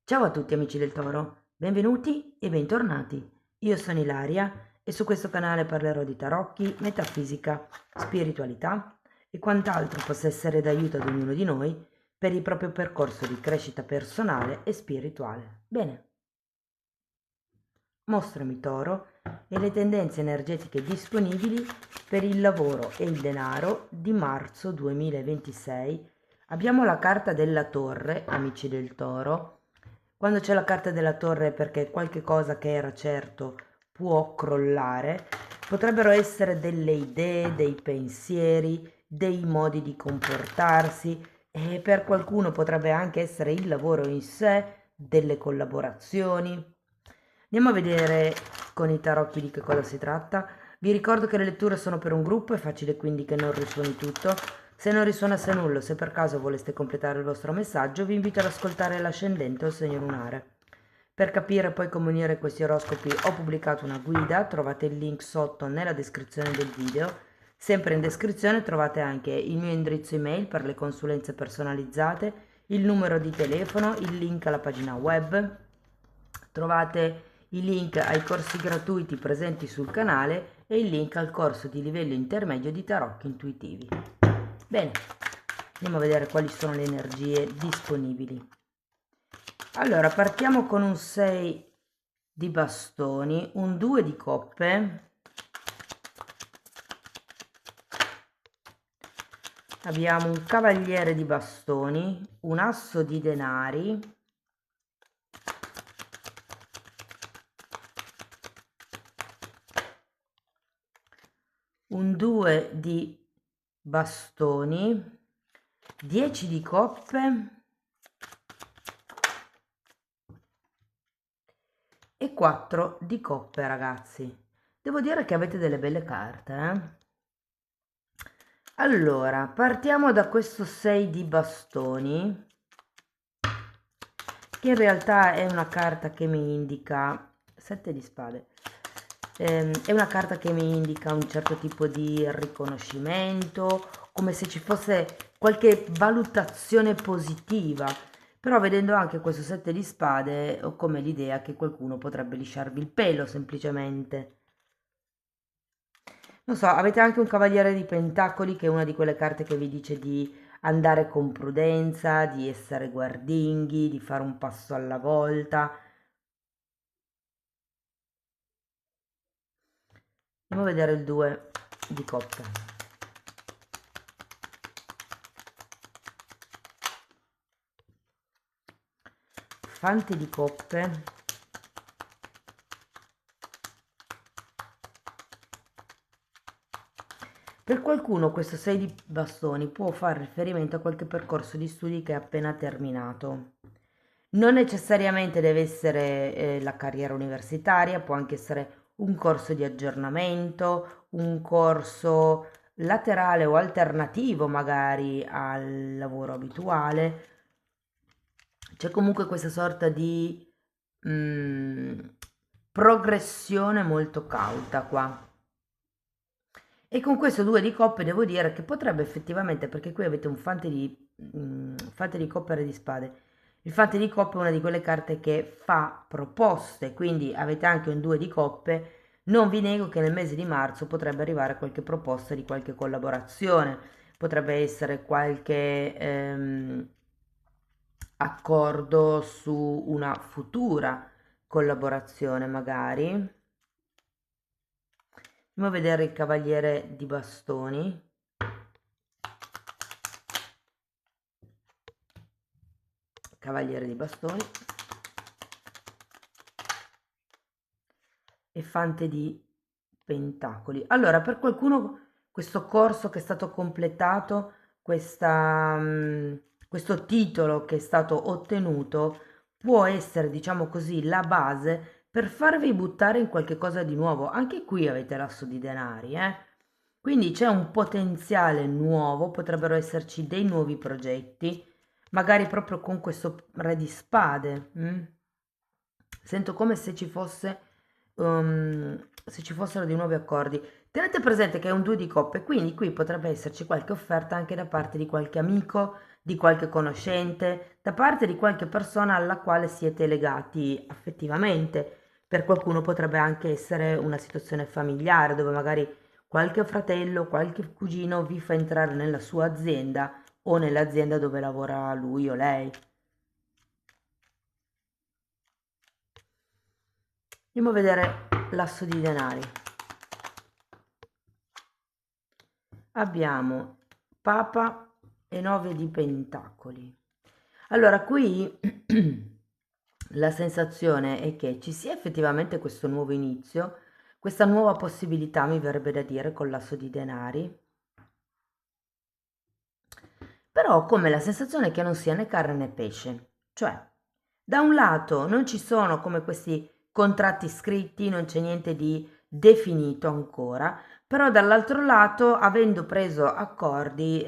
Ciao a tutti amici del Toro, benvenuti e bentornati. Io sono Ilaria e su questo canale parlerò di tarocchi, metafisica, spiritualità e quant'altro possa essere d'aiuto ad ognuno di noi per il proprio percorso di crescita personale e spirituale. Bene, mostrami Toro e le tendenze energetiche disponibili per il lavoro e il denaro di marzo 2026. Abbiamo la carta della Torre, amici del Toro. Quando c'è la carta della Torre è perché qualche cosa che era certo può crollare. Potrebbero essere delle idee, dei pensieri, dei modi di comportarsi e per qualcuno potrebbe anche essere il lavoro in sé, delle collaborazioni. Andiamo a vedere con i tarocchi di che cosa si tratta. Vi ricordo che le letture sono per un gruppo, è facile quindi che non risuoni tutto. Se non risuonasse nulla, se per caso voleste completare il vostro messaggio, vi invito ad ascoltare l'ascendente o il segno lunare. Per capire poi come unire questi oroscopi ho pubblicato una guida, trovate il link sotto nella descrizione del video. Sempre in descrizione trovate anche il mio indirizzo email per le consulenze personalizzate, il numero di telefono, il link alla pagina web. Trovate i link ai corsi gratuiti presenti sul canale e il link al corso di livello intermedio di tarocchi intuitivi. Bene, andiamo a vedere quali sono le energie disponibili. Allora, partiamo con un 6 di bastoni, un 2 di coppe, abbiamo un cavaliere di bastoni, un asso di denari, un 2 di bastoni, 10 di coppe e 4 di coppe, ragazzi. Devo dire che avete delle belle carte, eh? Allora, partiamo da questo 6 di bastoni, che in realtà è una carta che mi indica 7 di spade. È una carta che mi indica un certo tipo di riconoscimento, come se ci fosse qualche valutazione positiva. Però vedendo anche questo 7 di spade ho come l'idea che qualcuno potrebbe lisciarvi il pelo semplicemente. Non so, avete anche un cavaliere di pentacoli che è una di quelle carte che vi dice di andare con prudenza, di essere guardinghi, di fare un passo alla volta. Andiamo a vedere il 2 di coppe. Fante di coppe. Per qualcuno questo 6 di bastoni può fare riferimento a qualche percorso di studi che è appena terminato. Non necessariamente deve essere la carriera universitaria, può anche essere un corso di aggiornamento, un corso laterale o alternativo magari al lavoro abituale. C'è comunque questa sorta di mm, progressione molto cauta qua. E con questo 2 di coppe devo dire che potrebbe effettivamente, perché qui avete un fante di coppe e re di spade. Il fante di coppe è una di quelle carte che fa proposte, quindi avete anche un 2 di coppe. Non vi nego che nel mese di marzo potrebbe arrivare qualche proposta di qualche collaborazione, potrebbe essere qualche accordo su una futura collaborazione magari. Andiamo a vedere il cavaliere di bastoni. Cavaliere di bastoni e fante di pentacoli. Allora, per qualcuno questo corso che è stato completato, questo titolo che è stato ottenuto, può essere, diciamo così, la base per farvi buttare in qualche cosa di nuovo. Anche qui avete l'asso di denari, eh? Quindi c'è un potenziale nuovo, potrebbero esserci dei nuovi progetti, magari proprio con questo re di spade. Sento come se ci fosse se ci fossero dei nuovi accordi. Tenete presente che è un 2 di coppe, quindi qui potrebbe esserci qualche offerta anche da parte di qualche amico, di qualche conoscente, da parte di qualche persona alla quale siete legati affettivamente. Per qualcuno potrebbe anche essere una situazione familiare dove magari qualche fratello, qualche cugino vi fa entrare nella sua azienda o nell'azienda dove lavora lui o lei. Andiamo a vedere l'asso di denari. Abbiamo Papa e 9 di pentacoli. Allora, qui la sensazione è che ci sia effettivamente questo nuovo inizio, questa nuova possibilità, mi verrebbe da dire, con l'asso di denari, però ho come la sensazione che non sia né carne né pesce. Cioè, da un lato non ci sono come questi contratti scritti, non c'è niente di definito ancora, però dall'altro lato, avendo preso accordi,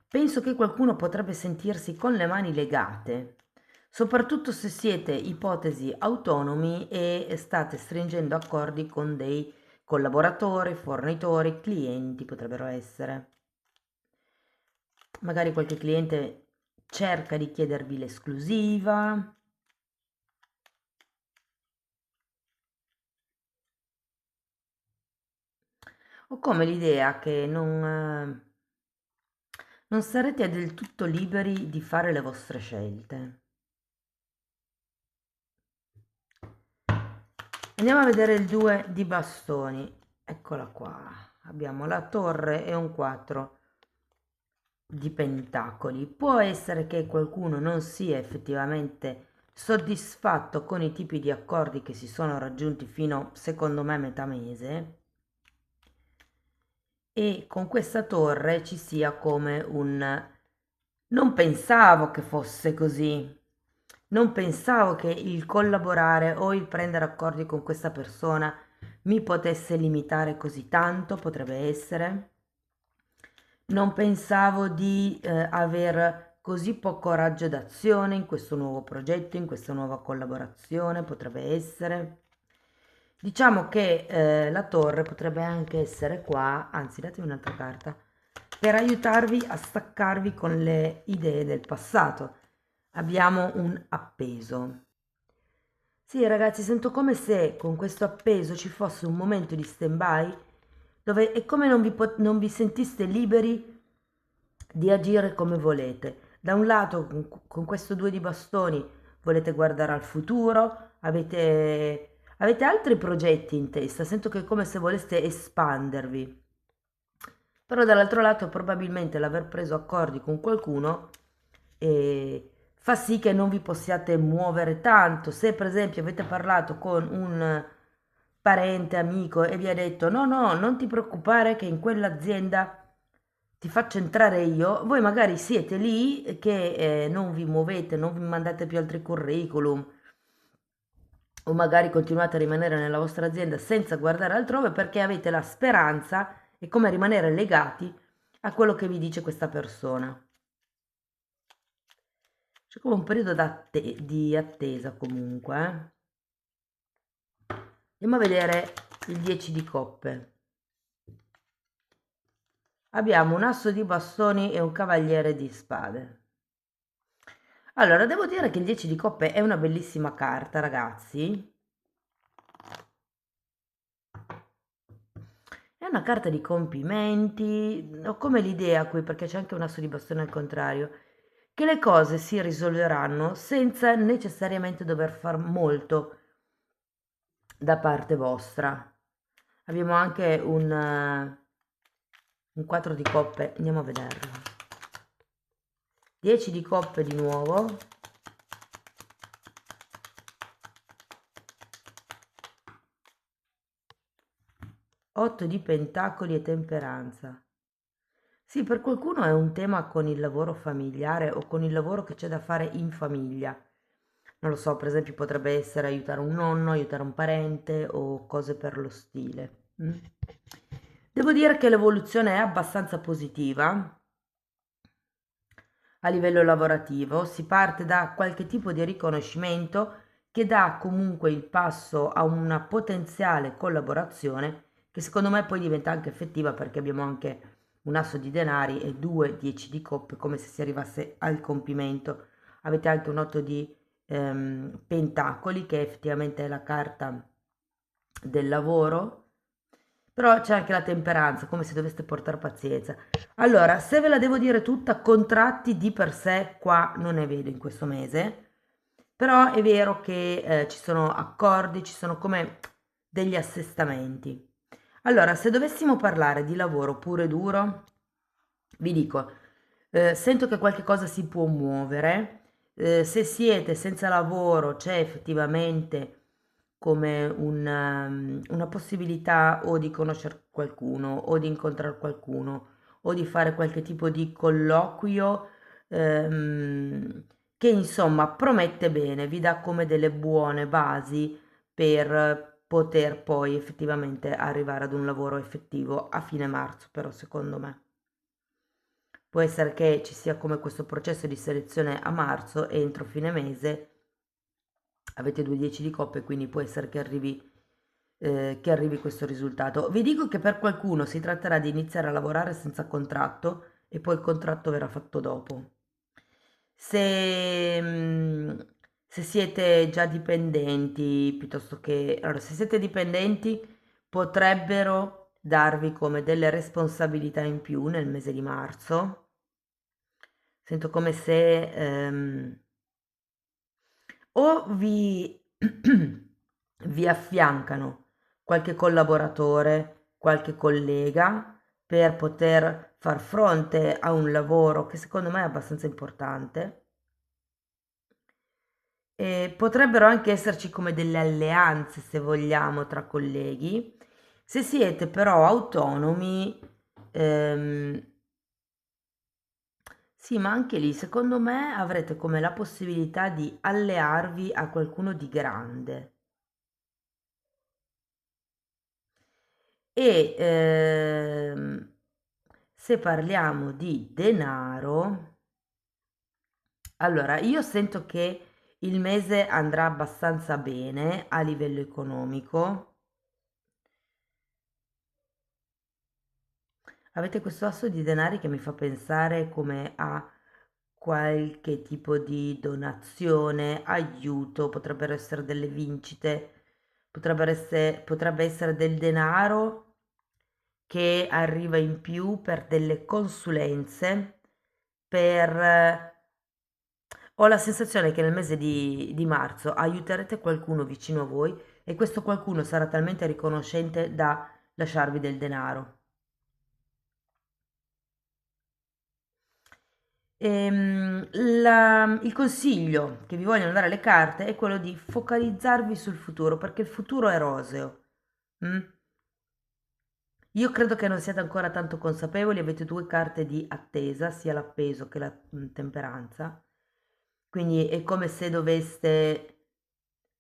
penso che qualcuno potrebbe sentirsi con le mani legate, soprattutto se siete ipotesi autonomi e state stringendo accordi con dei collaboratori, fornitori, clienti potrebbero essere. Magari qualche cliente cerca di chiedervi l'esclusiva. Ho come l'idea che non sarete del tutto liberi di fare le vostre scelte. Andiamo a vedere il 2 di bastoni. Eccola qua. Abbiamo la torre e un 4 di pentacoli. Può essere che qualcuno non sia effettivamente soddisfatto con i tipi di accordi che si sono raggiunti fino, secondo me, metà mese, e con questa torre ci sia come un non pensavo che fosse così, non pensavo che il collaborare o il prendere accordi con questa persona mi potesse limitare così tanto, potrebbe essere. Non pensavo di aver così poco raggio d'azione in questo nuovo progetto, in questa nuova collaborazione, potrebbe essere. Diciamo che la torre potrebbe anche essere qua, anzi datemi un'altra carta, per aiutarvi a staccarvi con le idee del passato. Abbiamo un appeso. Sì, ragazzi, sento come se con questo appeso ci fosse un momento di stand-by dove è come non vi sentiste liberi di agire come volete. Da un lato, con questo 2 di bastoni, volete guardare al futuro, avete altri progetti in testa, sento che è come se voleste espandervi. Però dall'altro lato probabilmente l'aver preso accordi con qualcuno fa sì che non vi possiate muovere tanto. Se per esempio avete parlato con un parente, amico e vi ha detto no, no, non ti preoccupare che in quell'azienda ti faccio entrare io, voi magari siete lì che non vi muovete, non vi mandate più altri curriculum o magari continuate a rimanere nella vostra azienda senza guardare altrove perché avete la speranza e come rimanere legati a quello che vi dice questa persona. C'è come un periodo di attesa comunque. Andiamo a vedere il 10 di coppe. Abbiamo un asso di bastoni e un cavaliere di spade. Allora, devo dire che il 10 di coppe è una bellissima carta, ragazzi. È una carta di compimenti. Ho come l'idea qui, perché c'è anche un asso di bastone al contrario, che le cose si risolveranno senza necessariamente dover far molto da parte vostra. Abbiamo anche un 4 di coppe, andiamo a vederlo. 10 di coppe di nuovo. 8 di pentacoli e temperanza. Sì, per qualcuno è un tema con il lavoro familiare o con il lavoro che c'è da fare in famiglia. Non lo so, per esempio potrebbe essere aiutare un nonno, aiutare un parente o cose per lo stile. Devo dire che l'evoluzione è abbastanza positiva a livello lavorativo, si parte da qualche tipo di riconoscimento che dà comunque il passo a una potenziale collaborazione che secondo me poi diventa anche effettiva perché abbiamo anche un asso di denari e 2 10 di coppe come se si arrivasse al compimento. Avete anche un 8 di pentacoli che effettivamente è la carta del lavoro, però c'è anche la temperanza, come se doveste portare pazienza. Allora, se ve la devo dire tutta, contratti di per sé qua non ne vedo in questo mese, però è vero che ci sono accordi, ci sono come degli assestamenti. Allora, se dovessimo parlare di lavoro puro e duro, vi dico, sento che qualche cosa si può muovere. Se siete senza lavoro, c'è effettivamente come una possibilità o di conoscere qualcuno, o di incontrare qualcuno, o di fare qualche tipo di colloquio, che insomma promette bene, vi dà come delle buone basi per poter poi effettivamente arrivare ad un lavoro effettivo a fine marzo, però secondo me. Può essere che ci sia come questo processo di selezione a marzo e entro fine mese avete 2 10 di coppe, quindi può essere che arrivi questo risultato. Vi dico che per qualcuno si tratterà di iniziare a lavorare senza contratto e poi il contratto verrà fatto dopo. Se, se siete già dipendenti, piuttosto che... Allora, se siete dipendenti, potrebbero darvi come delle responsabilità in più nel mese di marzo. Sento come se o vi affiancano qualche collaboratore, qualche collega per poter far fronte a un lavoro che secondo me è abbastanza importante. E potrebbero anche esserci come delle alleanze, se vogliamo, tra colleghi. Se siete però autonomi, ehm, sì, ma anche lì, secondo me, avrete come la possibilità di allearvi a qualcuno di grande. E se parliamo di denaro, allora io sento che il mese andrà abbastanza bene a livello economico. Avete questo asso di denari che mi fa pensare come a qualche tipo di donazione, aiuto, potrebbero essere delle vincite, potrebbe essere del denaro che arriva in più per delle consulenze, per... Ho la sensazione che nel mese di marzo aiuterete qualcuno vicino a voi e questo qualcuno sarà talmente riconoscente da lasciarvi del denaro. Il consiglio che vi vogliono dare le carte è quello di focalizzarvi sul futuro, perché il futuro è roseo. Mm? Io credo che non siate ancora tanto consapevoli, avete due carte di attesa, sia l'appeso che la temperanza, quindi è come se doveste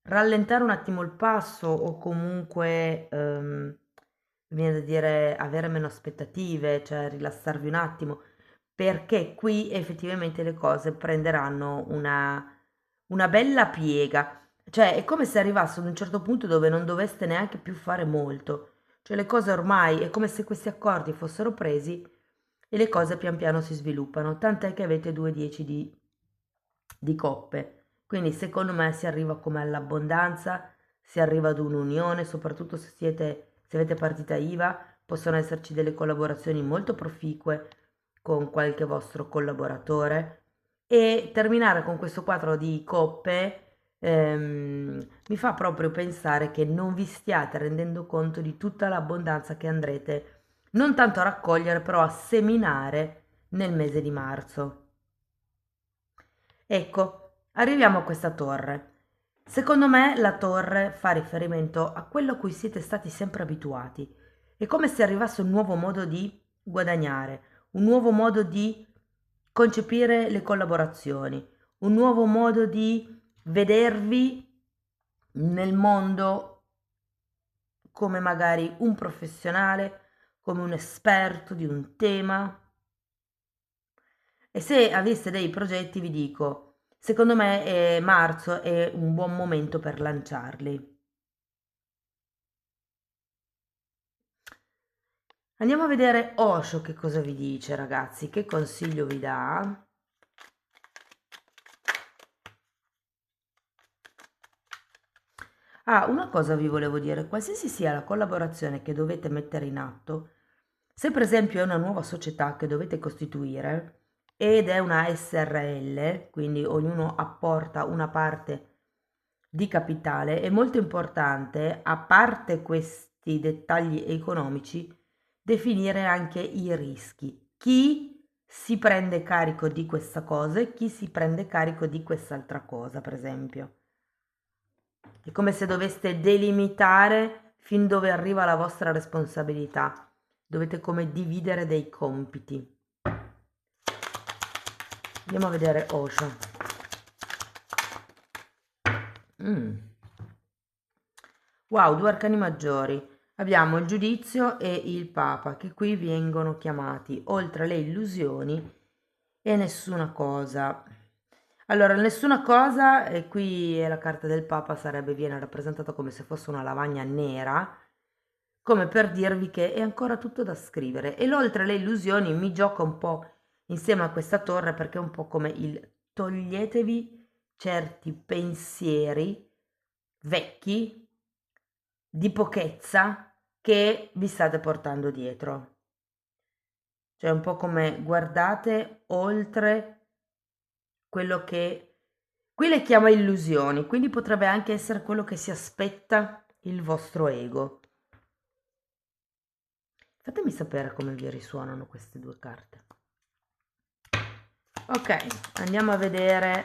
rallentare un attimo il passo o comunque, viene da dire, avere meno aspettative, cioè rilassarvi un attimo, perché qui effettivamente le cose prenderanno una bella piega. Cioè, è come se arrivasse ad un certo punto dove non doveste neanche più fare molto. Cioè, le cose ormai è come se questi accordi fossero presi e le cose pian piano si sviluppano. Tant'è che avete 2 10 di coppe. Quindi, secondo me, si arriva come all'abbondanza, si arriva ad un'unione, soprattutto se avete partita IVA, possono esserci delle collaborazioni molto proficue con qualche vostro collaboratore e terminare con questo quadro di coppe mi fa proprio pensare che non vi stiate rendendo conto di tutta l'abbondanza che andrete non tanto a raccogliere, però a seminare nel mese di marzo. Ecco, arriviamo a questa torre. Secondo me la torre fa riferimento a quello a cui siete stati sempre abituati. È come se arrivasse un nuovo modo di guadagnare, un nuovo modo di concepire le collaborazioni, un nuovo modo di vedervi nel mondo come magari un professionale, come un esperto di un tema. E se aveste dei progetti, vi dico, secondo me marzo è un buon momento per lanciarli. Andiamo a vedere Osho che cosa vi dice, ragazzi, che consiglio vi dà. Ah, una cosa vi volevo dire, qualsiasi sia la collaborazione che dovete mettere in atto, se per esempio è una nuova società che dovete costituire ed è una SRL, quindi ognuno apporta una parte di capitale, è molto importante, a parte questi dettagli economici, definire anche i rischi. Chi si prende carico di questa cosa e chi si prende carico di quest'altra cosa, per esempio. È come se doveste delimitare fin dove arriva la vostra responsabilità. Dovete come dividere dei compiti. Andiamo a vedere Osho. Wow, due arcani maggiori. Abbiamo il giudizio e il papa, che qui vengono chiamati, oltre le illusioni e nessuna cosa. Allora, nessuna cosa, e qui è la carta del papa, viene rappresentata come se fosse una lavagna nera, come per dirvi che è ancora tutto da scrivere. E l'oltre le illusioni mi gioca un po' insieme a questa torre perché è un po' come il toglietevi certi pensieri vecchi di pochezza che vi state portando dietro. Cioè un po' come guardate oltre quello che qui le chiama illusioni, quindi potrebbe anche essere quello che si aspetta il vostro ego. Fatemi sapere come vi risuonano queste due carte. Ok, andiamo a vedere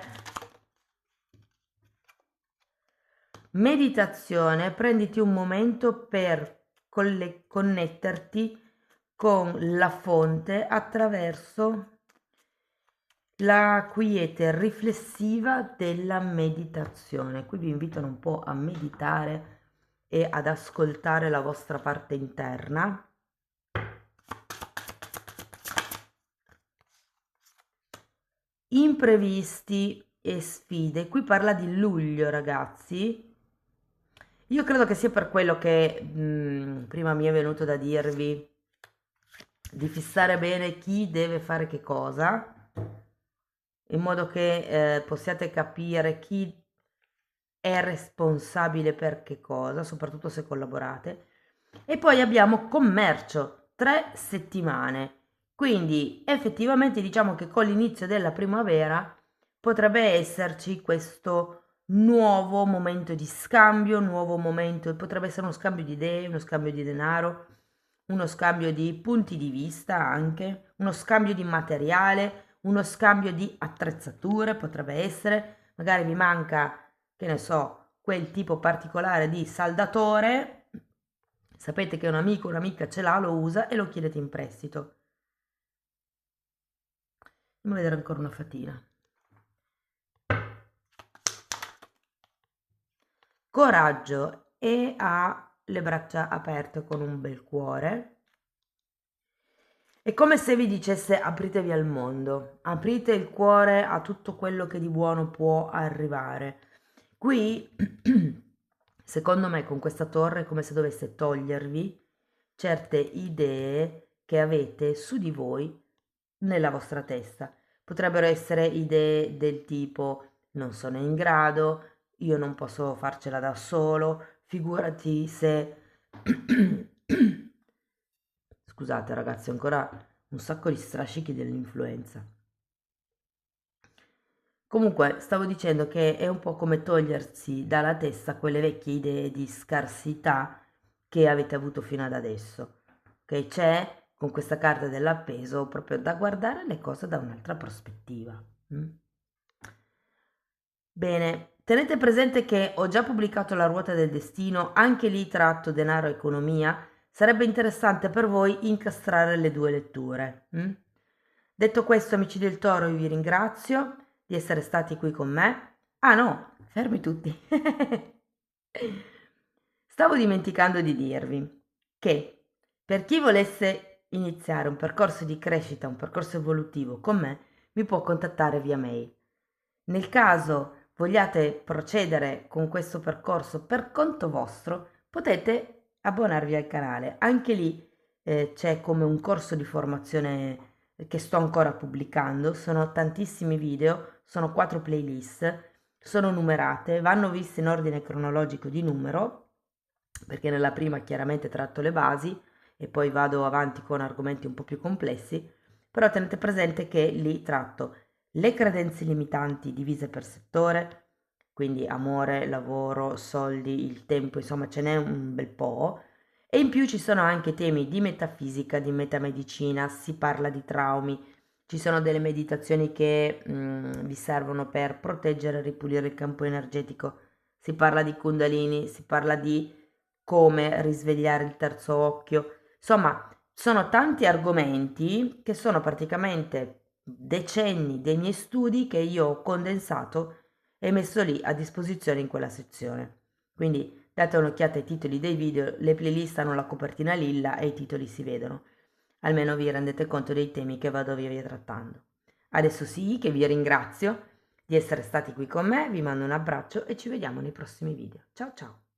meditazione. Prenditi un momento per connetterti con la fonte attraverso la quiete riflessiva della meditazione. Qui vi invitano un po' a meditare e ad ascoltare la vostra parte interna. Imprevisti e sfide. Qui parla di luglio, ragazzi. Io credo che sia per quello che prima mi è venuto da dirvi di fissare bene chi deve fare che cosa, in modo che possiate capire chi è responsabile per che cosa, soprattutto se collaborate. E poi abbiamo commercio, 3 settimane. Quindi effettivamente diciamo che con l'inizio della primavera potrebbe esserci questo nuovo momento di scambio, nuovo momento, potrebbe essere uno scambio di idee, uno scambio di denaro, uno scambio di punti di vista anche, uno scambio di materiale, uno scambio di attrezzature, potrebbe essere, magari vi manca, che ne so, quel tipo particolare di saldatore, sapete che un amico o un'amica ce l'ha, lo usa e lo chiedete in prestito. Andiamo a vedere ancora una fatina. Coraggio e ha le braccia aperte con un bel cuore. È come se vi dicesse apritevi al mondo, aprite il cuore a tutto quello che di buono può arrivare. Qui, secondo me, con questa torre è come se dovesse togliervi certe idee che avete su di voi nella vostra testa. Potrebbero essere idee del tipo non sono in grado, io non posso farcela da solo, figurati se... Scusate ragazzi, ho ancora un sacco di strascichi dell'influenza. Comunque, stavo dicendo che è un po' come togliersi dalla testa quelle vecchie idee di scarsità che avete avuto fino ad adesso. Che c'è con questa carta dell'appeso proprio da guardare le cose da un'altra prospettiva. Bene, tenete presente che ho già pubblicato La ruota del destino, anche lì tratto denaro e economia. Sarebbe interessante per voi incastrare le due letture. Detto questo, amici del Toro, io vi ringrazio di essere stati qui con me. Ah no, fermi tutti. Stavo dimenticando di dirvi che per chi volesse iniziare un percorso di crescita, un percorso evolutivo con me, mi può contattare via mail. Nel caso vogliate procedere con questo percorso per conto vostro, potete abbonarvi al canale. Anche lì c'è come un corso di formazione che sto ancora pubblicando, sono tantissimi video, sono 4 playlist, sono numerate, vanno viste in ordine cronologico di numero, perché nella prima chiaramente tratto le basi e poi vado avanti con argomenti un po' più complessi, però tenete presente che lì tratto le credenze limitanti divise per settore, quindi amore, lavoro, soldi, il tempo, insomma ce n'è un bel po', e in più ci sono anche temi di metafisica, di metamedicina, si parla di traumi, ci sono delle meditazioni che vi servono per proteggere e ripulire il campo energetico, si parla di Kundalini, si parla di come risvegliare il terzo occhio, insomma sono tanti argomenti che sono praticamente decenni dei miei studi che io ho condensato e messo lì a disposizione in quella sezione. Quindi date un'occhiata ai titoli dei video, le playlist hanno la copertina lilla e i titoli si vedono. Almeno vi rendete conto dei temi che vado via trattando. Adesso sì che vi ringrazio di essere stati qui con me, vi mando un abbraccio e ci vediamo nei prossimi video. Ciao ciao!